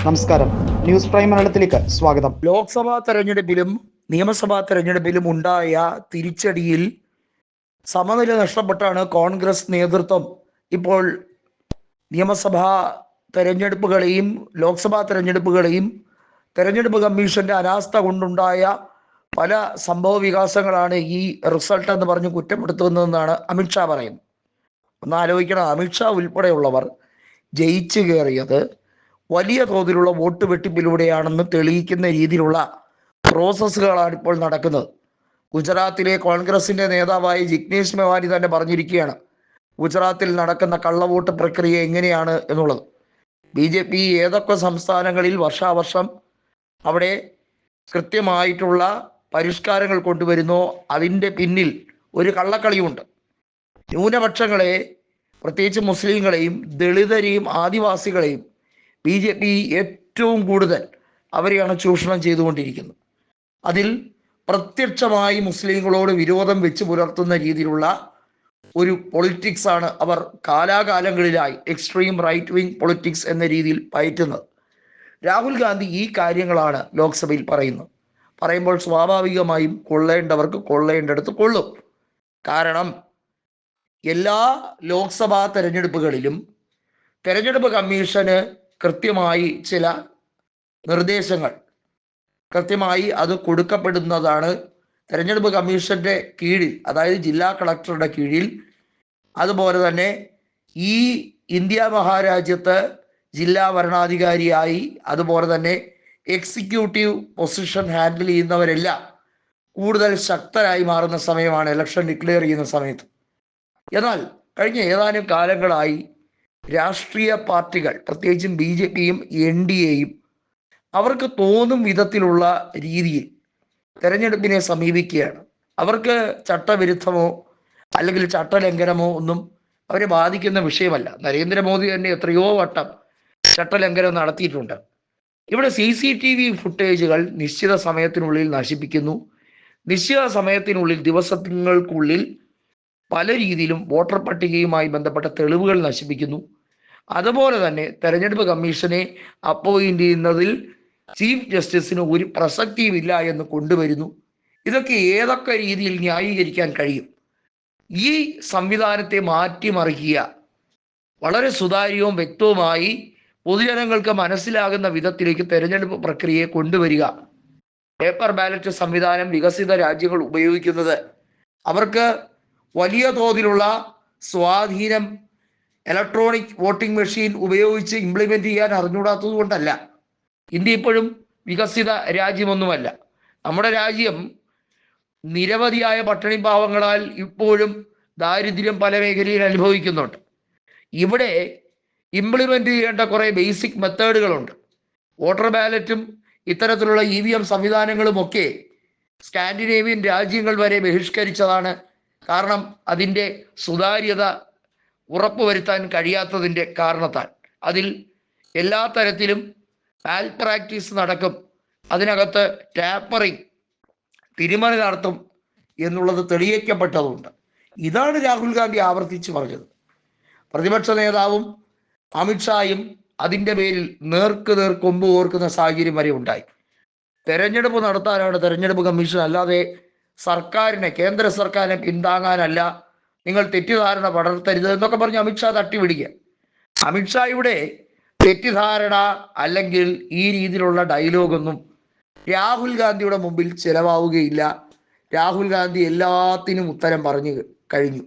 നമസ്കാരം, news prime മലയാളത്തിലേക്ക് സ്വാഗതം. ലോക്സഭാ തെരഞ്ഞെടുപ്പിലും നിയമസഭാ തെരഞ്ഞെടുപ്പിലും ഉണ്ടായ തിരിച്ചടിയിൽ സമനില നഷ്ടപ്പെട്ടാണ് കോൺഗ്രസ് നേതൃത്വം ഇപ്പോൾ നിയമസഭാ തെരഞ്ഞെടുപ്പുകളെയും ലോക്സഭാ തെരഞ്ഞെടുപ്പുകളെയും തെരഞ്ഞെടുപ്പ് കമ്മീഷന്റെ അനാസ്ഥ കൊണ്ടുണ്ടായ പല സംഭവ വികാസങ്ങളാണ് ഈ റിസൾട്ട് എന്ന് പറഞ്ഞ് കുറ്റപ്പെടുത്തുന്നതെന്നാണ് അമിത്ഷാ പറയുന്നത്. ഒന്ന് ആലോചിക്കണം, അമിത്ഷാ ഉൾപ്പെടെയുള്ളവർ ജയിച്ചു കയറിയത് വലിയ തോതിലുള്ള വോട്ട് വെട്ടിപ്പിലൂടെയാണെന്ന് തെളിയിക്കുന്ന രീതിയിലുള്ള പ്രോസസ്സുകളാണ് ഇപ്പോൾ നടക്കുന്നത്. ഗുജറാത്തിലെ കോൺഗ്രസിന്റെ നേതാവായ ജിഗ്നേഷ് മെവാനി തന്നെ പറഞ്ഞിരിക്കുകയാണ് ഗുജറാത്തിൽ നടക്കുന്ന കള്ളവോട്ട് പ്രക്രിയ എങ്ങനെയാണ് എന്നുള്ളത്. BJP ഏതൊക്കെ സംസ്ഥാനങ്ങളിൽ വർഷാവർഷം അവിടെ കൃത്യമായിട്ടുള്ള പരിഷ്കാരങ്ങൾ കൊണ്ടുവരുന്നോ അതിൻ്റെ പിന്നിൽ ഒരു കള്ളക്കളിയുണ്ട്. ന്യൂനപക്ഷങ്ങളെ, പ്രത്യേകിച്ച് മുസ്ലിങ്ങളെയും ദളിതരെയും ആദിവാസികളെയും BJP ഏറ്റവും കൂടുതൽ അവരെയാണ് ചൂഷണം ചെയ്തുകൊണ്ടിരിക്കുന്നത്. അതിൽ പ്രത്യക്ഷമായി മുസ്ലിങ്ങളോട് വിരോധം വെച്ച് പുലർത്തുന്ന രീതിയിലുള്ള ഒരു പൊളിറ്റിക്സ് ആണ് അവർ കാലാകാലങ്ങളിലായി എക്സ്ട്രീം റൈറ്റ് വിങ് പൊളിറ്റിക്സ് എന്ന രീതിയിൽ പയറ്റുന്നത്. രാഹുൽ ഗാന്ധി ഈ കാര്യങ്ങളാണ് ലോക്സഭയിൽ പറയുമ്പോൾ സ്വാഭാവികമായും കൊള്ളേണ്ടവർക്ക് കൊള്ളേണ്ടടുത്ത് കൊള്ളും. കാരണം എല്ലാ ലോക്സഭാ തെരഞ്ഞെടുപ്പുകളിലും തെരഞ്ഞെടുപ്പ് കമ്മീഷന് കൃത്യമായി ചില നിർദ്ദേശങ്ങൾ കൃത്യമായി അത് കൊടുക്കപ്പെടുന്നതാണ്. തെരഞ്ഞെടുപ്പ് കമ്മീഷന്റെ കീഴിൽ, അതായത് ജില്ലാ കളക്ടറുടെ കീഴിൽ, അതുപോലെ തന്നെ ഈ ഇന്ത്യ മഹാരാജ്യത്ത് ജില്ലാ ഭരണാധികാരിയായി, അതുപോലെ തന്നെ എക്സിക്യൂട്ടീവ് പൊസിഷൻ ഹാൻഡിൽ ചെയ്യുന്നവരെല്ലാം കൂടുതൽ ശക്തരായി മാറുന്ന സമയമാണ് ഇലക്ഷൻ ഡിക്ലെയർ ചെയ്യുന്ന സമയത്ത്. എന്നാൽ കഴിഞ്ഞ ഏതാനും കാലങ്ങളായി രാഷ്ട്രീയ പാർട്ടികൾ, പ്രത്യേകിച്ചും BJPയും NDAയും അവർക്ക് തോന്നും വിധത്തിലുള്ള രീതിയിൽ തെരഞ്ഞെടുപ്പിനെ സമീപിക്കുകയാണ്. അവർക്ക് ചട്ടവിരുദ്ധമോ അല്ലെങ്കിൽ ചട്ടലംഘനമോ ഒന്നും അവരെ ബാധിക്കുന്ന വിഷയമല്ല. നരേന്ദ്രമോദി തന്നെ എത്രയോ വട്ടം ചട്ടലംഘനം നടത്തിയിട്ടുണ്ട്. ഇവിടെ CCTV ഫുട്ടേജുകൾ നിശ്ചിത സമയത്തിനുള്ളിൽ നശിപ്പിക്കുന്നു. നിശ്ചിത സമയത്തിനുള്ളിൽ, ദിവസങ്ങൾക്കുള്ളിൽ പല രീതിയിലും വോട്ടർ പട്ടികയുമായി ബന്ധപ്പെട്ട തെളിവുകൾ നശിപ്പിക്കുന്നു. അതുപോലെ തന്നെ തെരഞ്ഞെടുപ്പ് കമ്മീഷനെ അപ്പോയിന്റ് ചെയ്യുന്നതിൽ ചീഫ് ജസ്റ്റിസിന് ഒരു പ്രസക്തിയുമില്ല എന്ന് കൊണ്ടുവരുന്നു. ഇതൊക്കെ ഏതൊക്കെ രീതിയിൽ ന്യായീകരിക്കാൻ കഴിയും? ഈ സംവിധാനത്തെ മാറ്റിമറിക്കുക, വളരെ സുതാര്യവും വ്യക്തവുമായി പൊതുജനങ്ങൾക്ക് മനസ്സിലാകുന്ന വിധത്തിലേക്ക് തെരഞ്ഞെടുപ്പ് പ്രക്രിയയെ കൊണ്ടുവരിക. പേപ്പർ ബാലറ്റ് സംവിധാനം വികസിത രാജ്യങ്ങൾ ഉപയോഗിക്കുന്നത് അവർക്ക് വലിയ തോതിലുള്ള സ്വാധീനം ഇലക്ട്രോണിക് വോട്ടിംഗ് മെഷീൻ ഉപയോഗിച്ച് ഇംപ്ലിമെന്റ് ചെയ്യാൻ അറിഞ്ഞൂടാത്തത് കൊണ്ടല്ല. ഇന്ത്യ ഇപ്പോഴും വികസിത രാജ്യമൊന്നുമല്ല. നമ്മുടെ രാജ്യം നിരവധിയായ പട്ടിണി പാവങ്ങളാൽ ഇപ്പോഴും ദാരിദ്ര്യം പല മേഖലയിൽ അനുഭവിക്കുന്നുണ്ട്. ഇവിടെ ഇംപ്ലിമെന്റ് ചെയ്യേണ്ട കുറേ ബേസിക് മെത്തേഡുകളുണ്ട്. വോട്ടർ ബാലറ്റും ഇത്തരത്തിലുള്ള EVM സംവിധാനങ്ങളുമൊക്കെ സ്കാൻഡിനേവിയൻ രാജ്യങ്ങൾ വരെ ബഹിഷ്കരിച്ചതാണ്. കാരണം അതിൻ്റെ സുതാര്യത ഉറപ്പുവരുത്താൻ കഴിയാത്തതിൻ്റെ കാരണത്താൽ. അതിൽ എല്ലാ തരത്തിലും മാൽ പ്രാക്ടീസ് നടക്കും, അതിനകത്ത് ടാപ്പറിങ്, തിരിമറി നടത്തും എന്നുള്ളത് തെളിയിക്കപ്പെട്ടതുണ്ട്. ഇതാണ് രാഹുൽ ഗാന്ധി ആവർത്തിച്ച് പറഞ്ഞത്. പ്രതിപക്ഷ നേതാവും അമിത്ഷായും അതിൻ്റെ പേരിൽ നേർക്ക് കൊമ്പ് കോർക്കുന്ന സാഹചര്യം വരെ ഉണ്ടായി. തെരഞ്ഞെടുപ്പ് നടത്താനാണ് തെരഞ്ഞെടുപ്പ് കമ്മീഷൻ, അല്ലാതെ സർക്കാരിനെ, കേന്ദ്ര സർക്കാരിനെ പിന്താങ്ങാനല്ല. നിങ്ങൾ തെറ്റിദ്ധാരണ പടർത്തരുത് എന്നൊക്കെ പറഞ്ഞ് അമിത്ഷാ തട്ടിപിടിക്കുക. അമിത്ഷായുടെ തെറ്റിദ്ധാരണ അല്ലെങ്കിൽ ഈ രീതിയിലുള്ള ഡയലോഗൊന്നും രാഹുൽ ഗാന്ധിയുടെ മുമ്പിൽ ചിലവാവുകയില്ല. രാഹുൽ ഗാന്ധി എല്ലാത്തിനും ഉത്തരം പറഞ്ഞു കഴിഞ്ഞു.